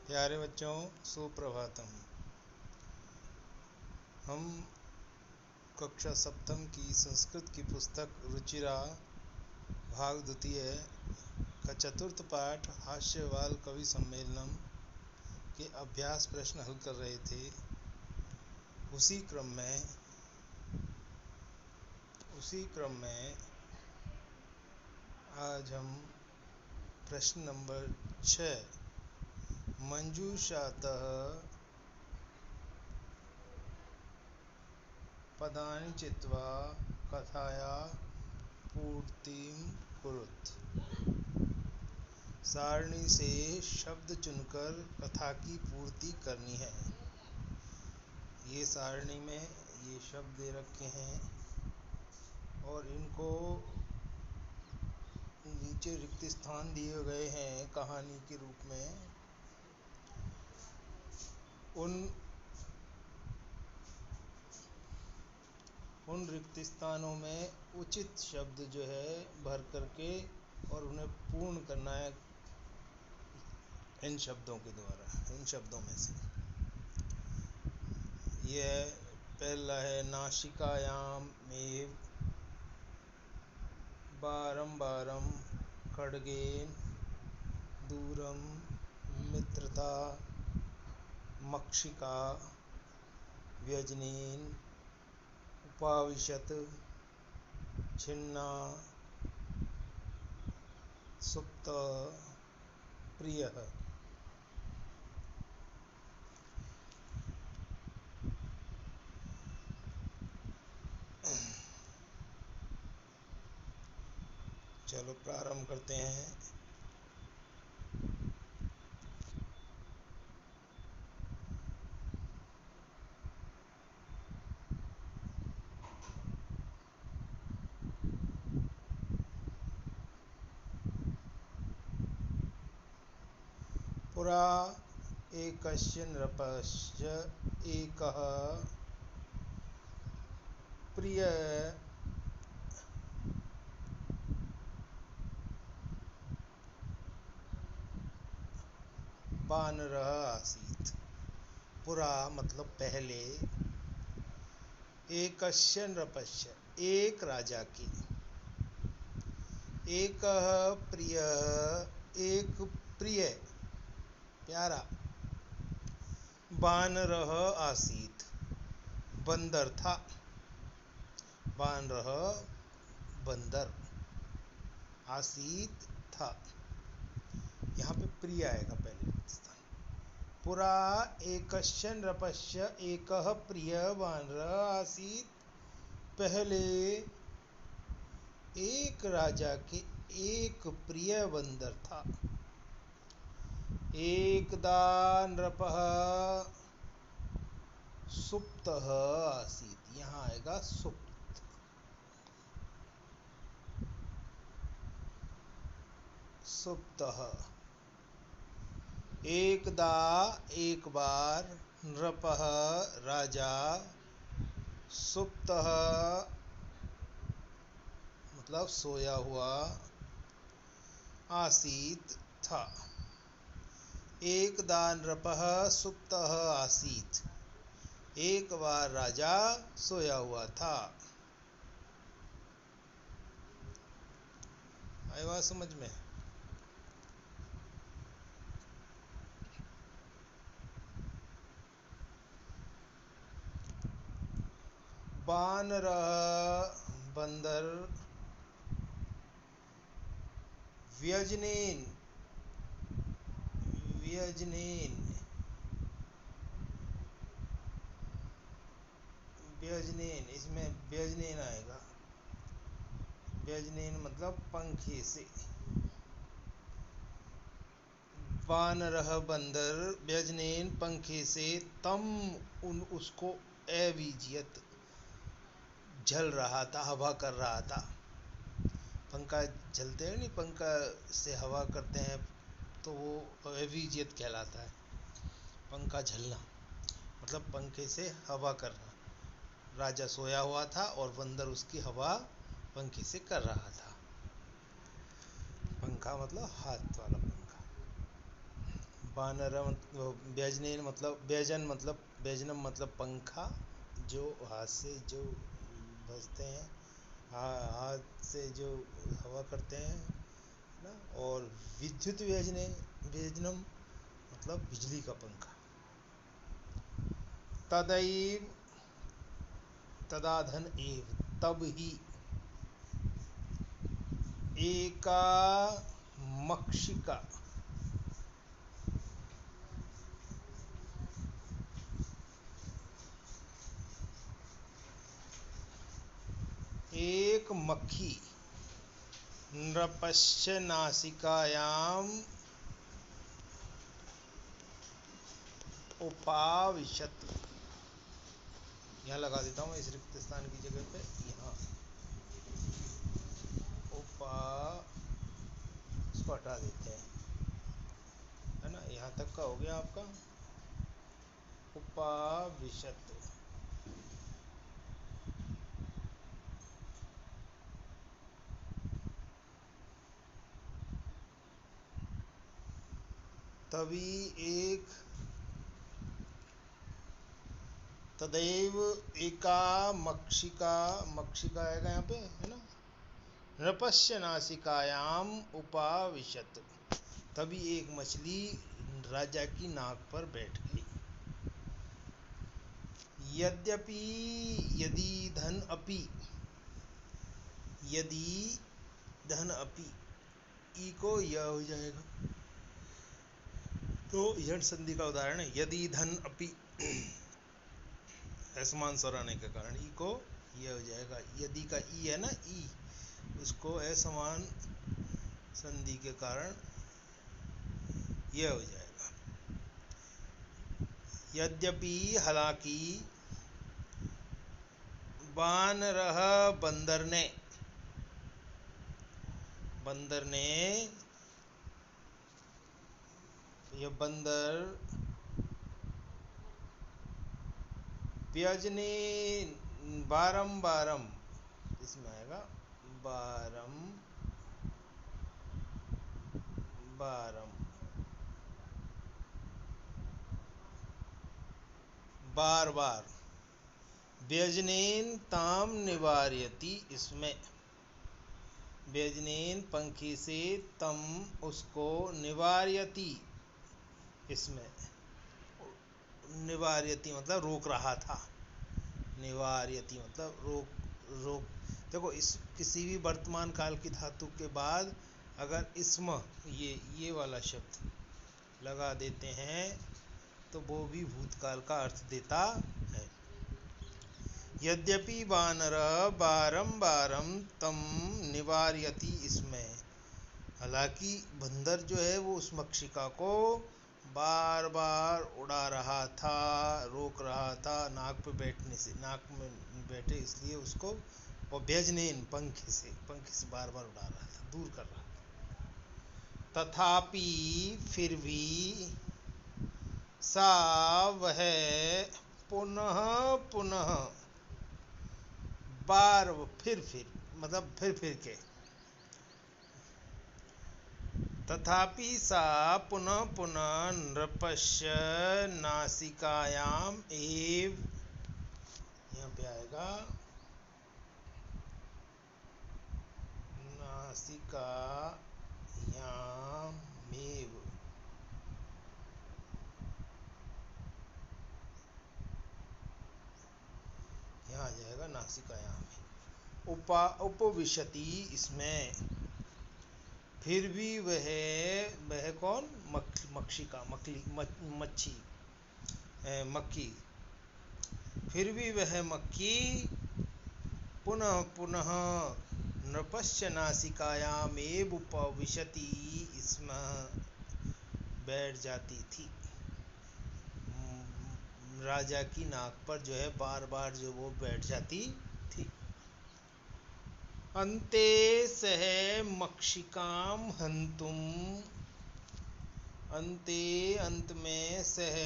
प्यारे बच्चों, सुप्रभातम। हम कक्षा सप्तम की संस्कृत की पुस्तक रुचिरा भाग द्वितीय का चतुर्थ पाठ हास्यवाल कवि सम्मेलनम के अभ्यास प्रश्न हल कर रहे थे। उसी क्रम में आज हम प्रश्न नंबर 6 मंजूषातः पदानि चित्वा कथाया पूर्तिं कुरुत। सारणी से शब्द चुनकर कथा की पूर्ति करनी है। ये सारणी में ये शब्द दे रखे हैं और इनको नीचे रिक्त स्थान दिए गए हैं कहानी के रूप में। उन रिक्त स्थानों में उचित शब्द जो है भर करके और उन्हें पूर्ण करना है इन शब्दों के द्वारा। इन शब्दों में से यह पहला है नासिकायाम एव बारंबारम खड्गेन दूरम मित्रता मक्षिका व्यजनेन उपाविशत छिन्ना सुप्त प्रियः। चलो प्रारंभ करते हैं। पुरा एकस्य नृपस्य एकः प्रियः वानरः आसीत्। पुरा मतलब पहले, एकस्य नृपस्य एक राजा की, एकः प्रियः एक प्रिय प्यारा, वानरः आसीत् बंदर था, वानरः बंदर, आसीत् था। यहाँ पे प्रिय आएगा पहले स्थान। पुरा एकस्य नृपस्य एकः प्रियः वानरः आसीत्। पहले एक राजा के एक प्रिय बंदर था। एकदा नृपः सुप्तः आसीत्। यहाँ आएगा सुप्त। सुप्तः। एकदा एक बार, नृपः राजा, सुप्तः मतलब सोया हुआ, आसीत् था। एकदा नृपः सुप्तः आसीत्। एक बार राजा सोया हुआ था। आई बात समझ में? वानरः बंदर, व्यजनेन इसमें व्यजनेन आएगा। व्यजनेन मतलब पंखे से। वानरः बंदर व्यजनेन पंखे से तम उसको अविजियत झल रहा था, हवा कर रहा था। पंखा झलते हैं नहीं, पंखा से हवा करते हैं तो वो अविजियत कहलाता है। पंखा झलना मतलब पंखे से हवा करना। राजा सोया हुआ था और बंदर उसकी हवा पंखे से कर रहा था। पंखा मतलब हाथ वाला पंखा। वानर व्यजनेन मतलब व्यजन मतलब व्यजनम मतलब पंखा, जो हाथ से जो बजते हैं, हाथ से जो हवा करते हैं ना। और विद्युत व्यजनम मतलब बिजली का पंखा। तदैव तदाधन एव तब ही एका मक्षिका एक मक्खी नृपस्य नासिकायाम उपाविशत। यहाँ लगा देता हूँ इस रिक्त स्थान की जगह पे, यहाँ उपा, इसको हटा देते हैं, है ना। यहाँ तक का हो गया आपका उपाविशत। तभी एक तदैव एका मक्षिका, मक्षिका आएगा यहाँ पे, है ना। नृपस्य नासिकायाम उपाविशत, तभी एक मछली राजा की नाक पर बैठ गई। यद्यपि यदि धन अपि, यदि धन अपि, ई को य हो जाएगा, तो यण संधि का उदाहरण है। यदि धन अपि असमान स्वर आने के कारण ई को ये हो जाएगा। यदि का ई है ना, ई, उसको असमान संधि के कारण यह हो जाएगा। यद्यपि हालांकि वानरः बंदर ने, बंदर ने, यह बंदर व्यजने बारम, इसमें आएगा बारम बार बार, व्यजनेन ताम निवार्यति, इसमें व्यजनेन पंखी से तम उसको, निवार्यति इसमें निवार्यति मतलब रोक रहा था, निवार्यति मतलब रोक। देखो इस किसी भी वर्तमान काल की धातु के बाद अगर इसम, ये वाला शब्द लगा देते हैं तो वो भी भूतकाल का अर्थ देता है। यद्यपि वानर बारम तम निवार्यति, इसमें हालांकि बंदर जो है वो उस मक्षिका को बार बार उड़ा रहा था, रोक रहा था नाक पे बैठने से, नाक में बैठे इसलिए उसको, और व्यजनेन पंख से बार बार उड़ा रहा था, दूर कर रहा था। तथापि फिर भी सा वह पुनः पुनः, बार फिर मतलब फिर के, तथापि सा पुनः पुनः नृपस्य नासिकायाम एव, यहाँ पे आएगा नासिकायामेव, यहाँ आ जाएगा नासिकायाम, उपविशति, इसमें फिर भी वह कौन, मक्षिका, मच्छी, मक्खी, फिर भी वह मक्खी पुनः पुनः नृपस्य नासिकायामेव उपविशति, इसमें बैठ जाती थी, राजा की नाक पर जो है बार बार जो वो बैठ जाती थी। अन्ते सह मक्षिकाम हंतुम, अंते अंत में सह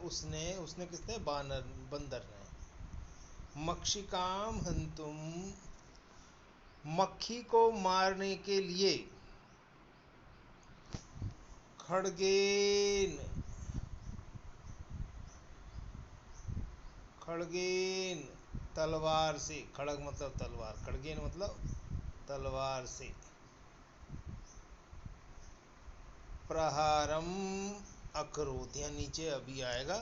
उसने किसने, बंदर ने, मक्षिकाम हंतुम मक्खी को मारने के लिए, खड्गेन खड़गेन तलवार से, खड़ग मतलब तलवार, खड़गेन मतलब तलवार से, प्रहारम अकरोत, यहाँ नीचे अभी आएगा,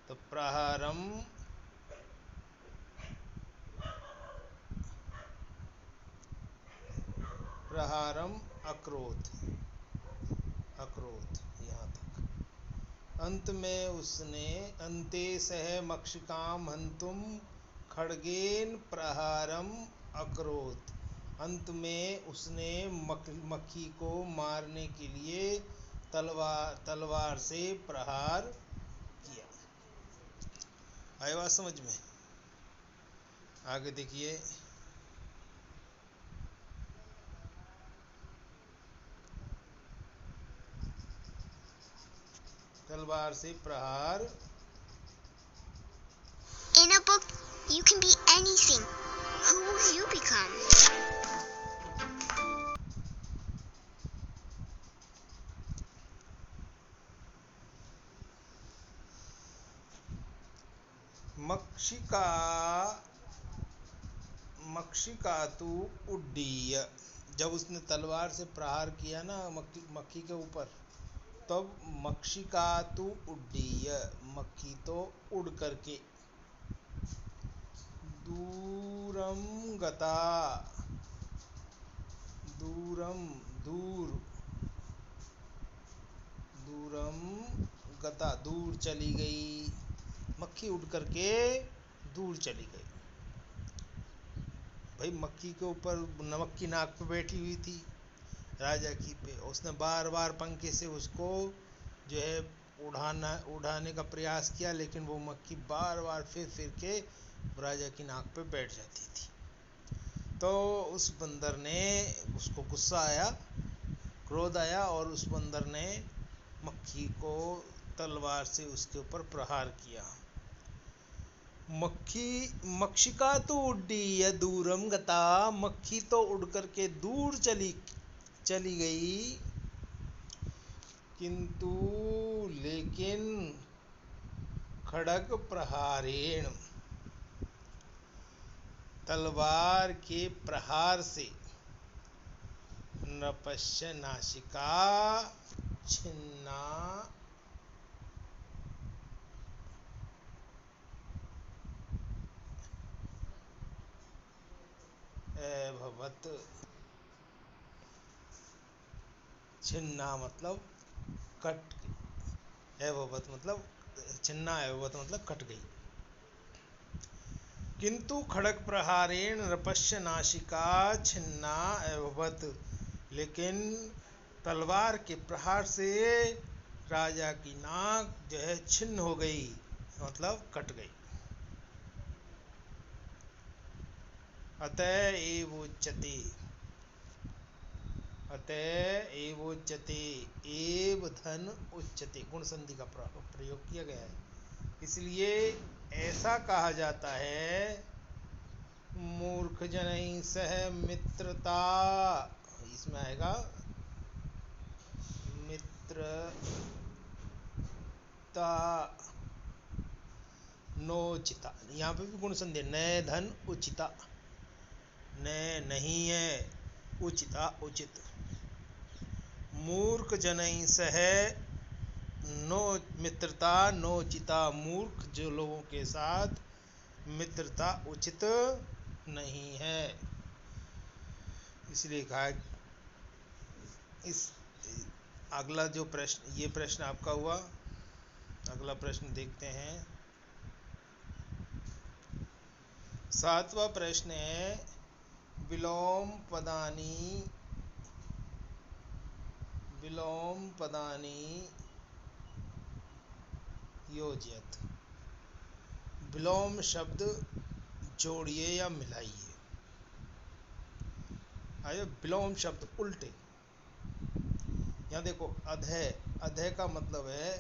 तो प्रहारम प्रहारम अकरोत, अकरोत यहाँ तक। अंत में उसने, अंते सह मक्षिकाम हंतुम खड़गेन प्रहारम अकरोत, अंत में उसने मक्खी को मारने के लिए तलवार से प्रहार किया। आई बात समझ में? आगे देखिए, तलवार से प्रहार। In a book, you can be anything. Who will you become? मक्षिका मक्षिकातु उड्डीय, जब उसने तलवार से प्रहार किया ना मक्खी के ऊपर, तब मक्षिकातु उड्डीय, मक्खी तो उड़ करके, दूरम गता, दूरम दूर, दूरम गता दूर चली गई, मक्खी उड़ करके दूर चली गई। भाई मक्खी के ऊपर नमक की नाक पे बैठी हुई थी राजा की पे, उसने बार बार पंखे से उसको जो है उड़ाने का प्रयास किया, लेकिन वो मक्खी बार बार फिर के राजा की नाक पे बैठ जाती थी। तो उस बंदर ने, उसको गुस्सा आया, क्रोध आया, और उस बंदर ने मक्खी को तलवार से उसके ऊपर प्रहार किया। मक्षिका तो उड्डीय दूरम गता, मक्खी तो उड़ करके दूर चली गई, किंतु लेकिन खड़ग प्रहारेण, तलवार के प्रहार से, नृपस्य नासिका छिन्ना एभवत, छिन्ना मतलब कट, एभवत मतलब छिन्ना, एभवत मतलब कट गई। किंतु खड़ग प्रहारेण नृपस्य नासिका छिन्ना एभवत, लेकिन तलवार के प्रहार से राजा की नाक जो है छिन्न हो गई, मतलब कट गई। अतः एवोच्यते, अतः एवोच्यते, एव धन उच्यते, गुण संधि का प्रयोग किया गया है, इसलिए ऐसा कहा जाता है, मूर्ख जनई सह मित्रता, इसमें आएगा मित्रता नोचिता, यहाँ पे भी गुण संधि, नए धन उचिता, नए नहीं है, उचिता उचित, मूर्ख जनई सह नो मित्रता नोचिता, मूर्ख जो लोगों के साथ मित्रता उचित नहीं है, इसलिए कहा। इस अगला जो प्रश्न, ये प्रश्न आपका हुआ, अगला प्रश्न देखते हैं। 7वां प्रश्न है, विलोम पदानी योजयत, विलोम शब्द जोड़िए या मिलाइए। आइए, विलोम शब्द उल्टे, यहाँ देखो, अधय, अधय का मतलब है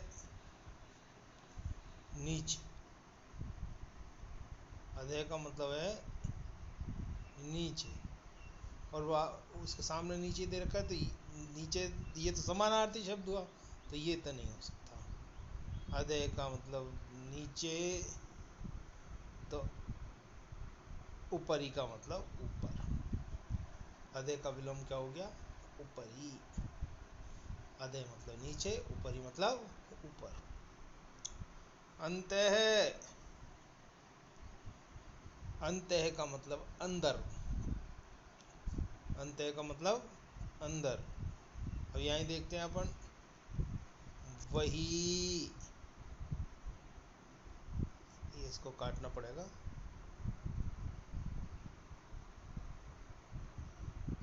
नीचे, अधय का मतलब है नीचे, और वह उसके सामने नीचे दे रखा है, तो नीचे, ये तो समानार्थी शब्द हुआ, तो ये तो नहीं हो सकता। अधय का मतलब नीचे, तो ऊपरी का मतलब ऊपर, अधे का विलोम क्या हो गया, ऊपरी। अधे मतलब नीचे, ऊपरी मतलब ऊपर। अंतः, अंतः का मतलब अंदर, अंतः का मतलब अंदर। अब यहीं देखते हैं अपन, वही, ये इसको काटना पड़ेगा।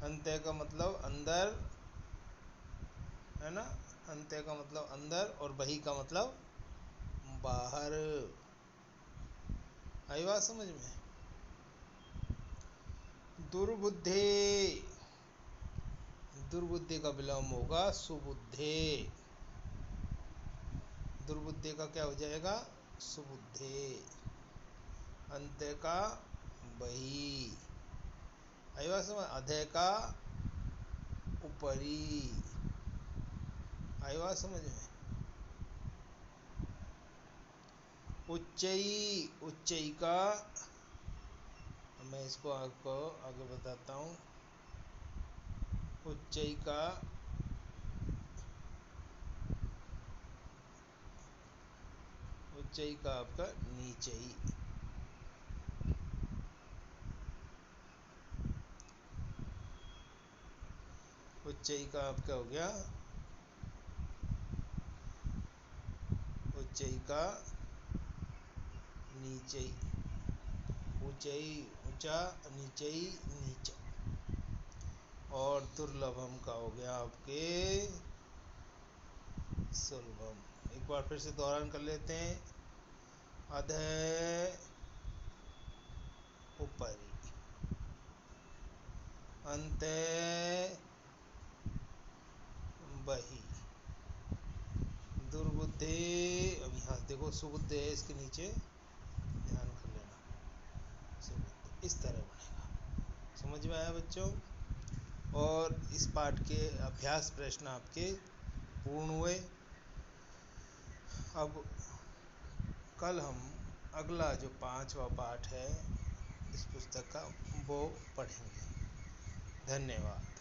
अंत्य का मतलब अंदर, है ना, अंत्य का मतलब अंदर, और बही का मतलब बाहर। आई बात समझ में। दुर्बुद्धि, दुर्बुद्धि का विलोम होगा सुबुद्धे। दुर्बुद्धि का क्या हो जाएगा, सुबुद्धे। अंत्य का बही। आई बात समझ। अधे का ऊपरी। आई बात समझ में। उच्चई, उच्चई का, मैं इसको आपको आगे बताता हूँ। उच्चई का, उच्चई का आपका नीचई। उच्चई का आपका हो गया, उच्चई का नीचई। ऊंचई ऊंचा, नीचई नीचा। और दुर्लभम का हो गया आपके सुलभम। एक बार फिर से दोहरान कर लेते हैं। अधः ऊपरी, अंतः बही, दुर्बुद्धि, अब यहाँ देखो सुबुद्धि है इसके नीचे, ध्यान कर लेना, सुबुद्धि इस तरह बनेगा। समझ में आया बच्चों। और इस पाठ के अभ्यास प्रश्न आपके पूर्ण हुए। अब कल हम अगला जो 5वां पाठ है इस पुस्तक का वो पढ़ेंगे। धन्यवाद।